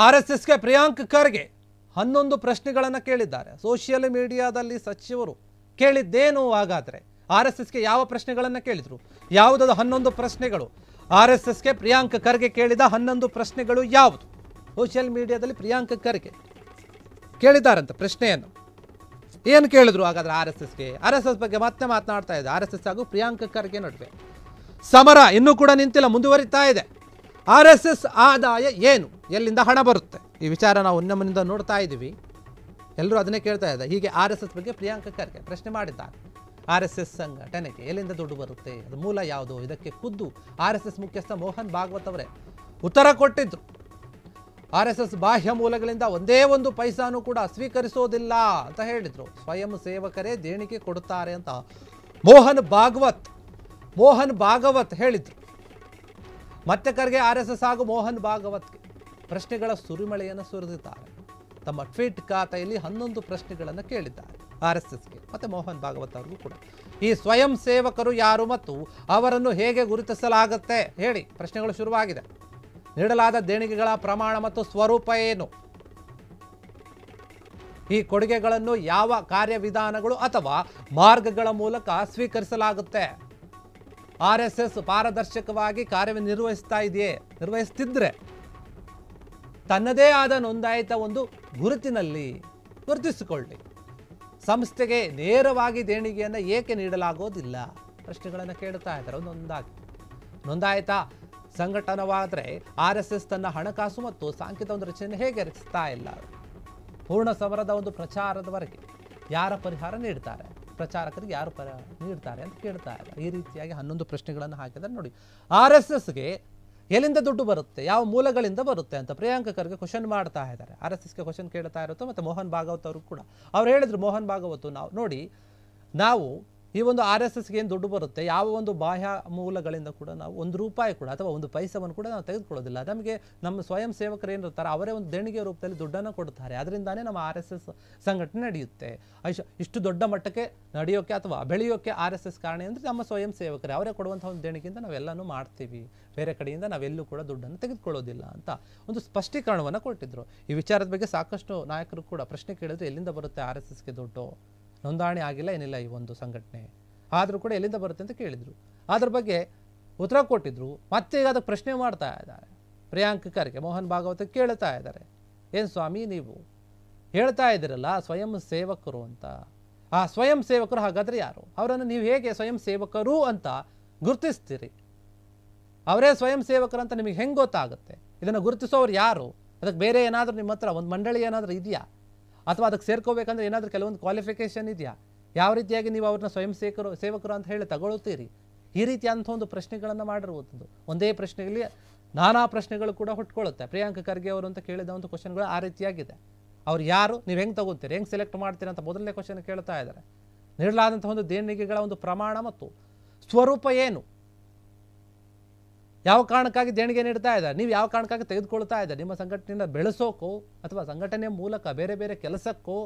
ಆರ್ಎಸ್ಎಸ್ಗೆ ಪ್ರಿಯಾಂಕ್ ಖರ್ಗೆ 11 ಪ್ರಶ್ನೆಗಳನ್ನು ಕೇಳಿದ್ದಾರೆ. ಸೋಷಿಯಲ್ ಮೀಡಿಯಾದಲ್ಲಿ ಸಚಿವರು ಕೇಳಿದ್ದೇನು? ಹಾಗಾದರೆ ಆರ್ಎಸ್ಎಸ್ಗೆ ಯಾವ ಪ್ರಶ್ನೆಗಳನ್ನು ಕೇಳಿದ್ರು? ಯಾವುದದು 11 ಪ್ರಶ್ನೆಗಳು? ಆರ್ಎಸ್ಎಸ್ಗೆ ಪ್ರಿಯಾಂಕ್ ಖರ್ಗೆ ಕೇಳಿದ 11 ಪ್ರಶ್ನೆಗಳು ಯಾವುದು? ಸೋಷಿಯಲ್ ಮೀಡಿಯಾದಲ್ಲಿ ಪ್ರಿಯಾಂಕ್ ಖರ್ಗೆ ಕೇಳಿದ್ದಾರಂತೆ ಪ್ರಶ್ನೆಯನ್ನು. ಏನು ಕೇಳಿದ್ರು ಹಾಗಾದ್ರೆ ಆರ್ಎಸ್ಎಸ್ಗೆ? ಆರ್ಎಸ್ಎಸ್ ಬಗ್ಗೆ ಮತ್ತೆ ಮಾತನಾಡ್ತಾ ಇದೆ. ಆರ್ಎಸ್ಎಸ್ ಹಾಗೂ ಪ್ರಿಯಾಂಕ್ ಖರ್ಗೆ ನಡುವೆ ಸಮರ ಇನ್ನೂ ಕೂಡ ನಿಂತಿಲ್ಲ, ಮುಂದುವರಿತಾ ಇದೆ. ಆರ್ಎಸ್ಎಸ್ ಆದಾಯ ಏನು? ಎಲ್ಲಿಂದ ಹಣ ಬರುತ್ತೆ? ಈ ವಿಚಾರ ನಾವು ನಮ್ಮಿಂದ ನೋಡ್ತಾ ಇದ್ದೀವಿ. ಎಲ್ಲರೂ ಅದನ್ನೇ ಕೇಳ್ತಾ ಇದ್ದಾರೆ. ಹೀಗೆ ಆರ್ಎಸ್ಎಸ್ ಬಗ್ಗೆ ಪ್ರಿಯಾಂಕ್ ಖರ್ಗೆ ಪ್ರಶ್ನೆ ಮಾಡಿದ್ದಾರೆ. ಆರ್ಎಸ್ಎಸ್ ಸಂಘಟನೆಗೆ ಎಲ್ಲಿಂದ ದುಡ್ಡು ಬರುತ್ತೆ? ಅದು ಮೂಲ ಯಾವುದು? ಇದಕ್ಕೆ ಖುದ್ದು ಆರ್ಎಸ್ಎಸ್ ಮುಖ್ಯಸ್ಥ ಮೋಹನ್ ಭಾಗವತ್ ಅವರೇ ಉತ್ತರ ಕೊಟ್ಟಿದ್ರು. ಆರ್ಎಸ್ಎಸ್ ಬಾಹ್ಯ ಮೂಲಗಳಿಂದ ಒಂದೇ ಒಂದು ಪೈಸಾನು ಕೂಡ ಸ್ವೀಕರಿಸೋದಿಲ್ಲ ಅಂತ ಹೇಳಿದ್ರು. ಸ್ವಯಂ ಸೇವಕರೇ ದೇಣಿಗೆ ಕೊಡುತ್ತಾರೆ ಅಂತ ಮೋಹನ್ ಭಾಗವತ್ ಹೇಳಿದ್ರು. ಮತ್ತೆ ಖರ್ಗೆ ಆರ್ಎಸ್ಎಸ್ ಹಾಗೂ ಮೋಹನ್ ಭಾಗವತ್ಗೆ ಪ್ರಶ್ನೆಗಳ ಸುರಿಮಳೆಯನ್ನು ಸುರಿದಿದ್ದಾರೆ. ತಮ್ಮ ಟ್ವೀಟ್ ಖಾತೆಯಲ್ಲಿ 11 ಪ್ರಶ್ನೆಗಳನ್ನು ಕೇಳಿದ್ದಾರೆ ಆರ್ಎಸ್ಎಸ್ಗೆ ಮತ್ತೆ ಮೋಹನ್ ಭಾಗವತ್ ಅವರಿಗೂ ಕೂಡ. ಈ ಸ್ವಯಂ ಸೇವಕರು ಯಾರು ಮತ್ತು ಅವರನ್ನು ಹೇಗೆ ಗುರುತಿಸಲಾಗುತ್ತೆ ಹೇಳಿ? ಪ್ರಶ್ನೆಗಳು ಶುರುವಾಗಿದೆ. ನೀಡಲಾದ ದೇಣಿಗೆಗಳ ಪ್ರಮಾಣ ಮತ್ತು ಸ್ವರೂಪ ಏನು? ಈ ಕೊಡುಗೆಗಳನ್ನು ಯಾವ ಕಾರ್ಯವಿಧಾನಗಳು ಅಥವಾ ಮಾರ್ಗಗಳ ಮೂಲಕ ಸ್ವೀಕರಿಸಲಾಗುತ್ತೆ? ಆರ್ಎಸ್ಎಸ್ ಪಾರದರ್ಶಕವಾಗಿ ನಿರ್ವಹಿಸ್ತಿದ್ರೆ ತನ್ನದೇ ಆದ ನೋಂದಾಯಿತ ಒಂದು ಗುರುತಿನಲ್ಲಿ ಗುರುತಿಸಿಕೊಳ್ಳಿ. ಸಂಸ್ಥೆಗೆ ನೇರವಾಗಿ ದೇಣಿಗೆಯನ್ನು ಏಕೆ ನೀಡಲಾಗೋದಿಲ್ಲ? ಪ್ರಶ್ನೆಗಳನ್ನು ಕೇಳ್ತಾ ಇದ್ದಾರೆ ಒಂದೊಂದಾಗಿ. ನೋಂದಾಯಿತ ಸಂಘಟನವಾದರೆ ಆರ್ಎಸ್ಎಸ್ ತನ್ನ ಹಣಕಾಸು ಮತ್ತು ಸಾಂಖ್ಯಿಕ ಒಂದು ರಚನೆ ಹೇಗೆ ರಚಿಸ್ತಾ ಇಲ್ಲ? ಪೂರ್ಣ ಸಮರದ ಒಂದು ಪ್ರಚಾರದವರೆಗೆ ಯಾರ ಪರಿಹಾರ ನೀಡ್ತಾರೆ? ಪ್ರಚಾರಕರಿಗೆ ಯಾರು ನೀಡ್ತಾರೆ ಅಂತ ಕೇಳ್ತಾ ಇದ್ದಾರೆ. ಈ ರೀತಿಯಾಗಿ 11 ಪ್ರಶ್ನೆಗಳನ್ನು ಹಾಕಿದ್ದಾರೆ. ನೋಡಿ, ಆರ್ಎಸ್ಎಸ್ಗೆ ಎಲ್ಲಿಂದ ದುಡ್ಡು ಬರುತ್ತೆ, ಯಾವ ಮೂಲಗಳಿಂದ ಬರುತ್ತೆ ಅಂತ ಪ್ರಿಯಾಂಕ್ ಖರ್ಗೆ ಕ್ವಶನ್ ಮಾಡ್ತಾ ಇದ್ದಾರೆ. ಆರ್ಎಸ್ಎಸ್ಗೆ ಕ್ವಶನ್ ಕೇಳ್ತಾ ಇರುತ್ತೋ ಮತ್ತು ಮೋಹನ್ ಭಾಗವತ್ ಅವರು ಕೂಡ ಅವ್ರು ಹೇಳಿದ್ರು. ಮೋಹನ್ ಭಾಗವತ್ ನಾವು ಈ ಒಂದು ಆರ್ಎಸ್ಎಸ್ಗೆ ಏನು ದುಡ್ಡು ಬರುತ್ತೆ, ಯಾವ ಒಂದು ಬಾಹ್ಯ ಮೂಲಗಳಿಂದ ಕೂಡ ನಾವು ₹1 ಕೂಡ ಅಥವಾ ಒಂದು ಪೈಸವನ್ನು ಕೂಡ ನಾವು ತೆಗೆದುಕೊಳ್ಳೋದಿಲ್ಲ. ನಮಗೆ ನಮ್ಮ ಸ್ವಯಂ ಸೇವಕರು ಏನಿರ್ತಾರೆ ಅವರೇ ಒಂದು ದೇಣಿಗೆ ರೂಪದಲ್ಲಿ ದುಡ್ಡನ್ನು ಕೊಡ್ತಾರೆ. ಅದರಿಂದಾನೇ ನಮ್ಮ ಆರ್ಎಸ್ಎಸ್ ಸಂಘಟನೆ ನಡೆಯುತ್ತೆ. ಇಷ್ಟು ದೊಡ್ಡ ಮಟ್ಟಕ್ಕೆ ನಡೆಯೋಕ್ಕೆ ಅಥವಾ ಬೆಳೆಯೋಕ್ಕೆ ಆರ್ಎಸ್ಎಸ್ ಕಾರಣ ಅಂದರೆ ನಮ್ಮ ಸ್ವಯಂ ಸೇವಕರೇ. ಅವರೇ ಕೊಡುವಂಥ ಒಂದು ದೇಣಿಗೆಯಿಂದ ನಾವೆಲ್ಲನೂ ಮಾಡ್ತೀವಿ. ಬೇರೆ ಕಡೆಯಿಂದ ನಾವೆಲ್ಲೂ ಕೂಡ ದುಡ್ಡನ್ನು ತೆಗೆದುಕೊಳ್ಳೋದಿಲ್ಲ ಅಂತ ಒಂದು ಸ್ಪಷ್ಟೀಕರಣವನ್ನು ಕೊಟ್ಟಿದ್ರು. ಈ ವಿಚಾರದ ಬಗ್ಗೆ ಸಾಕಷ್ಟು ನಾಯಕರು ಕೂಡ ಪ್ರಶ್ನೆ ಕೇಳಿದ್ರು. ಎಲ್ಲಿಂದ ಬರುತ್ತೆ ಆರ್ಎಸ್ಎಸ್ಗೆ ದುಡ್ಡು? ನೋಂದಣಿ ಆಗಿಲ್ಲ, ಏನಿಲ್ಲ ಈ ಒಂದು ಸಂಘಟನೆ, ಆದರೂ ಕೂಡ ಎಲ್ಲಿಂದ ಬರುತ್ತೆ ಅಂತ ಕೇಳಿದರು. ಅದ್ರ ಬಗ್ಗೆ ಉತ್ತರ ಕೊಟ್ಟಿದ್ರು. ಮತ್ತೆ ಈಗ ಅದಕ್ಕೆ ಪ್ರಶ್ನೆ ಮಾಡ್ತಾ ಇದ್ದಾರೆ ಪ್ರಿಯಾಂಕ್ ಖರ್ಗೆ. ಮೋಹನ್ ಭಾಗವತ್ ಕೇಳ್ತಾ ಇದ್ದಾರೆ, ಏನು ಸ್ವಾಮಿ ನೀವು ಹೇಳ್ತಾ ಇದ್ದೀರಲ್ಲ ಸ್ವಯಂ ಸೇವಕರು ಅಂತ, ಆ ಸ್ವಯಂ ಸೇವಕರು ಹಾಗಾದರೆ ಯಾರು? ಅವರನ್ನು ನೀವು ಹೇಗೆ ಸ್ವಯಂ ಸೇವಕರು ಅಂತ ಗುರುತಿಸ್ತೀರಿ? ಅವರೇ ಸ್ವಯಂ ಸೇವಕರು ಅಂತ ನಿಮಗೆ ಹೆಂಗೆ ಗೊತ್ತಾಗುತ್ತೆ? ಇದನ್ನು ಗುರುತಿಸೋರು ಯಾರು? ಅದಕ್ಕೆ ಬೇರೆ ಏನಾದರೂ ನಿಮ್ಮ ಹತ್ರ ಒಂದು ಮಂಡಳಿ ಏನಾದರೂ ಇದೆಯಾ? ಅಥವಾ ಅದಕ್ಕೆ ಸೇರ್ಕೋಬೇಕಂದ್ರೆ ಏನಾದರೂ ಕೆಲವೊಂದು ಕ್ವಾಲಿಫಿಕೇಷನ್ ಇದೆಯಾ? ಯಾವ ರೀತಿಯಾಗಿ ನೀವು ಅವ್ರನ್ನ ಸ್ವಯಂ ಸೇವಕರು ಅಂತ ಹೇಳಿ ತಗೊಳ್ತೀರಿ? ಈ ರೀತಿಯಾದಂಥ ಒಂದು ಪ್ರಶ್ನೆಗಳನ್ನು ಮಾಡಿರುವುದು. ಒಂದೇ ಪ್ರಶ್ನೆಯಲ್ಲಿ ನಾನಾ ಪ್ರಶ್ನೆಗಳು ಕೂಡ ಹುಟ್ಕೊಳ್ಳುತ್ತೆ. ಪ್ರಿಯಾಂಕ್ ಖರ್ಗೆ ಅವರು ಅಂತ ಕೇಳಿದ ಒಂದು ಕ್ವಶನ್ಗಳು ಆ ರೀತಿಯಾಗಿದೆ. ಅವ್ರು ಯಾರು, ನೀವು ಹೆಂಗೆ ತಗೋತೀರಿ, ಹೆಂಗೆ ಸೆಲೆಕ್ಟ್ ಮಾಡ್ತೀರಿ ಅಂತ ಮೊದಲನೇ ಕ್ವಶನ್ ಕೇಳ್ತಾ ಇದ್ದಾರೆ. ನೀಡಲಾದಂಥ ಒಂದು ದೇಣಿಗೆಗಳ ಒಂದು ಪ್ರಮಾಣ ಮತ್ತು ಸ್ವರೂಪ ಏನು? ಯಾವ ಕಾರಣಕ್ಕಾಗಿ ದೇಣಿಗೆ ನೀಡ್ತಾ ಇದ್ದಾರೆ? ನೀವು ಯಾವ ಕಾರಣಕ್ಕಾಗಿ ತೆಗೆದುಕೊಳ್ತಾ ಇದ್ದಾರೆ? ನಿಮ್ಮ ಸಂಘಟನೆಯನ್ನು ಬೆಳೆಸೋಕೋ ಅಥವಾ ಸಂಘಟನೆಯ ಮೂಲಕ ಬೇರೆ ಬೇರೆ ಕೆಲಸಕ್ಕೋ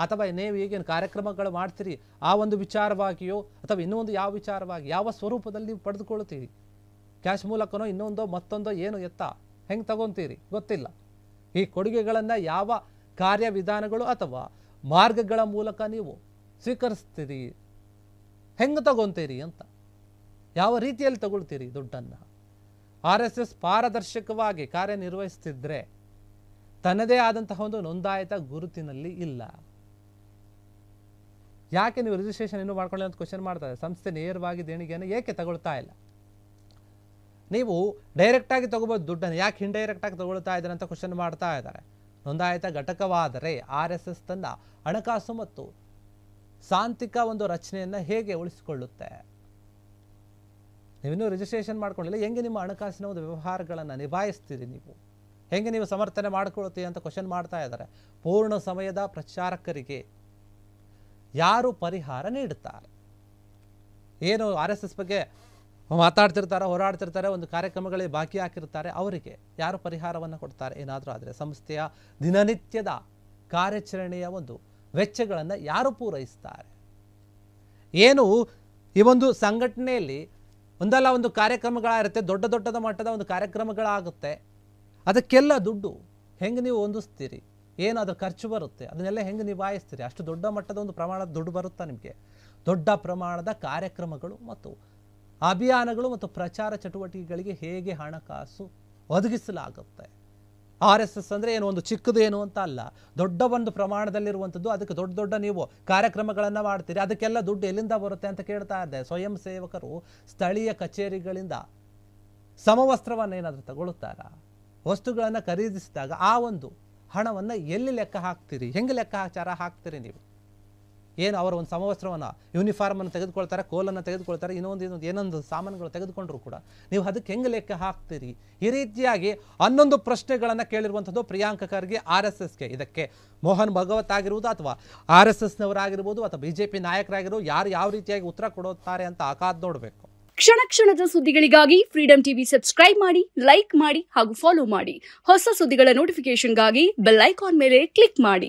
ಅಥವಾ ನೀವು ಈಗೇನು ಕಾರ್ಯಕ್ರಮಗಳು ಮಾಡ್ತೀರಿ ಆ ಒಂದು ವಿಚಾರವಾಗಿಯೋ ಅಥವಾ ಇನ್ನೂ ಒಂದು ಯಾವ ವಿಚಾರವಾಗಿ ಯಾವ ಸ್ವರೂಪದಲ್ಲಿ ನೀವು ಪಡೆದುಕೊಳ್ತೀರಿ? ಕ್ಯಾಶ್ ಮೂಲಕನೋ ಇನ್ನೊಂದೋ ಮತ್ತೊಂದೋ ಏನು ಹೆಂಗೆ ತಗೊತೀರಿ ಗೊತ್ತಿಲ್ಲ. ಈ ಕೊಡುಗೆಗಳನ್ನು ಯಾವ ಕಾರ್ಯವಿಧಾನಗಳು ಅಥವಾ ಮಾರ್ಗಗಳ ಮೂಲಕ ನೀವು ಸ್ವೀಕರಿಸ್ತೀರಿ, ಹೆಂಗೆ ತಗೊತೀರಿ ಅಂತ, ಯಾವ ರೀತಿಯಲ್ಲಿ ತಗೊಳ್ತೀರಿ ದುಡ್ಡನ್ನು? ಆರ್ಎಸ್ಎಸ್ ಪಾರದರ್ಶಕವಾಗಿ ಕಾರ್ಯನಿರ್ವಹಿಸುತ್ತಿದ್ದರೆ ತನ್ನದೇ ಆದಂತಹ ಒಂದು ನೋಂದಾಯಿತ ಗುರುತಿನಲ್ಲಿ ಇಲ್ಲ. ಯಾಕೆ ನೀವು ರಿಜಿಸ್ಟ್ರೇಷನ್ ಇನ್ನೂ ಮಾಡ್ಕೊಳ್ಳಿ ಅಂತ ಕ್ವಶನ್ ಮಾಡ್ತಾರೆ. ಸಂಸ್ಥೆ ನೇರವಾಗಿ ದೇಣಿಗೆಯನ್ನು ಏಕೆ ತಗೊಳ್ತಾ ಇಲ್ಲ? ನೀವು ಡೈರೆಕ್ಟಾಗಿ ತಗೋಬೋದು ದುಡ್ಡನ್ನು, ಯಾಕೆ ಇಂಡೈರೆಕ್ಟಾಗಿ ತಗೊಳ್ತಾ ಇದ್ದಾರೆ ಅಂತ ಕ್ವಶನ್ ಮಾಡ್ತಾ ಇದ್ದಾರೆ. ನೋಂದಾಯಿತ ಘಟಕವಾದರೆ ಆರ್ಎಸ್ಎಸ್ ತನ್ನ ಹಣಕಾಸು ಮತ್ತು ಸಾಂಸ್ಥಿಕ ಒಂದು ರಚನೆಯನ್ನು ಹೇಗೆ ಉಳಿಸಿಕೊಳ್ಳುತ್ತೆ? ನೀವಿನ್ನೂ ರಿಜಿಸ್ಟ್ರೇಷನ್ ಮಾಡ್ಕೊಂಡಿಲ್ಲ, ಹೆಂಗೆ ನಿಮ್ಮ ಹಣಕಾಸಿನ ಒಂದು ವ್ಯವಹಾರಗಳನ್ನು ನಿಭಾಯಿಸ್ತೀರಿ? ನೀವು ಹೆಂಗೆ ನೀವು ಸಮರ್ಥನೆ ಮಾಡ್ಕೊಳ್ತೀರಿ ಅಂತ ಕ್ವಶನ್ ಮಾಡ್ತಾ ಇದ್ದಾರೆ. ಪೂರ್ಣ ಸಮಯದ ಪ್ರಚಾರಕರಿಗೆ ಯಾರು ಪರಿಹಾರ ನೀಡುತ್ತಾರೆ? ಏನು ಆರ್ಎಸ್ಎಸ್ ಬಗ್ಗೆ ಮಾತಾಡ್ತಿರ್ತಾರೆ, ಹೋರಾಡ್ತಿರ್ತಾರೆ, ಒಂದು ಕಾರ್ಯಕ್ರಮಗಳಿಗೆ ಬಾಕಿ ಹಾಕಿರ್ತಾರೆ, ಅವರಿಗೆ ಯಾರು ಪರಿಹಾರವನ್ನು ಕೊಡ್ತಾರೆ? ಏನಾದರೂ ಆದರೆ ಸಂಸ್ಥೆಯ ದಿನನಿತ್ಯದ ಕಾರ್ಯಾಚರಣೆಯ ಒಂದು ವೆಚ್ಚಗಳನ್ನು ಯಾರು ಪೂರೈಸ್ತಾರೆ? ಏನು ಈ ಒಂದು ಸಂಘಟನೆಯಲ್ಲಿ ಒಂದಲ್ಲ ಒಂದು ಕಾರ್ಯಕ್ರಮಗಳಿರುತ್ತೆ, ದೊಡ್ಡ ದೊಡ್ಡದ ಮಟ್ಟದ ಒಂದು ಕಾರ್ಯಕ್ರಮಗಳಾಗುತ್ತೆ. ಅದಕ್ಕೆಲ್ಲ ದುಡ್ಡು ಹೆಂಗೆ ನೀವು ಹೊಂದಿಸ್ತೀರಿ, ಏನು ಅದ್ರ ಖರ್ಚು ಬರುತ್ತೆ, ಅದನ್ನೆಲ್ಲ ಹೆಂಗೆ ನಿಭಾಯಿಸ್ತೀರಿ? ಅಷ್ಟು ದೊಡ್ಡ ಮಟ್ಟದ ಒಂದು ಪ್ರಮಾಣದ ದುಡ್ಡು ಬರುತ್ತಾ ನಿಮಗೆ? ದೊಡ್ಡ ಪ್ರಮಾಣದ ಕಾರ್ಯಕ್ರಮಗಳು ಮತ್ತು ಅಭಿಯಾನಗಳು ಮತ್ತು ಪ್ರಚಾರ ಚಟುವಟಿಕೆಗಳಿಗೆ ಹೇಗೆ ಹಣಕಾಸು ಒದಗಿಸಲಾಗುತ್ತೆ? RSS ಅಂದರೆ ಏನು ಒಂದು ಚಿಕ್ಕದೇನು ಅಂತ ಅಲ್ಲ, ದೊಡ್ಡ ಒಂದು ಪ್ರಮಾಣದಲ್ಲಿರುವಂಥದ್ದು. ಅದಕ್ಕೆ ದೊಡ್ಡ ದೊಡ್ಡ ನೀವು ಕಾರ್ಯಕ್ರಮಗಳನ್ನು ಮಾಡ್ತೀರಿ, ಅದಕ್ಕೆಲ್ಲ ದುಡ್ಡು ಎಲ್ಲಿಂದ ಬರುತ್ತೆ ಅಂತ ಕೇಳ್ತಾ ಇದ್ದೆ. ಸ್ವಯಂ ಸೇವಕರು ಸ್ಥಳೀಯ ಕಚೇರಿಗಳಿಂದ ಸಮವಸ್ತ್ರವನ್ನು ಏನಾದರೂ ತಗೊಳ್ತಾರಾ? ವಸ್ತುಗಳನ್ನು ಖರೀದಿಸಿದಾಗ ಆ ಒಂದು ಹಣವನ್ನು ಎಲ್ಲಿ ಲೆಕ್ಕ ಹಾಕ್ತೀರಿ? ಹೆಂಗೆ ಲೆಕ್ಕಾಚಾರ ಹಾಕ್ತೀರಿ ನೀವು? ಏನು ಅವರ ಒಂದು ಸಮವಸ್ತ್ರವನ್ನು, ಯೂನಿಫಾರ್ಮನ್ನು ತೆಗೆದುಕೊಳ್ತಾರೆ, ಕೋಲನ್ನು ತೆಗೆದುಕೊಳ್ತಾರೆ, ಏನೊಂದು ಸಾಮಾನುಗಳು ತೆಗೆದುಕೊಂಡ್ರು ಕೂಡ ನೀವು ಅದಕ್ಕೆ ಹೆಂಗೆ ಲೆಕ್ಕ ಹಾಕ್ತೀರಿ? ಈ ರೀತಿಯಾಗಿ 11 ಪ್ರಶ್ನೆಗಳನ್ನು ಕೇಳಿರುವಂಥದ್ದು ಪ್ರಿಯಾಂಕ ಖರ್ಗೆ RSSಗೆ. ಇದಕ್ಕೆ ಮೋಹನ್ ಭಗವತ್ ಆಗಿರುವುದು ಅಥವಾ RSSನವರಾಗಿರ್ಬೋದು ಅಥವಾ BJP ನಾಯಕರಾಗಿರ್ಬೋದು, ಯಾರು ಯಾವ ರೀತಿಯಾಗಿ ಉತ್ತರ ಕೊಡುತ್ತಾರೆ ಅಂತ ಕಾದು ನೋಡಬೇಕು. ಕ್ಷಣ ಕ್ಷಣದ ಸುದ್ದಿಗಳಿಗಾಗಿ ಫ್ರೀಡಂ ಟಿವಿ ಸಬ್ಸ್ಕ್ರೈಬ್ ಮಾಡಿ, ಲೈಕ್ ಮಾಡಿ ಹಾಗೂ ಫಾಲೋ ಮಾಡಿ. ಹೊಸ ಸುದ್ದಿಗಳ ನೋಟಿಫಿಕೇಶನ್ಗಾಗಿ ಬೆಲ್ ಐಕಾನ್ ಮೇಲೆ ಕ್ಲಿಕ್ ಮಾಡಿ.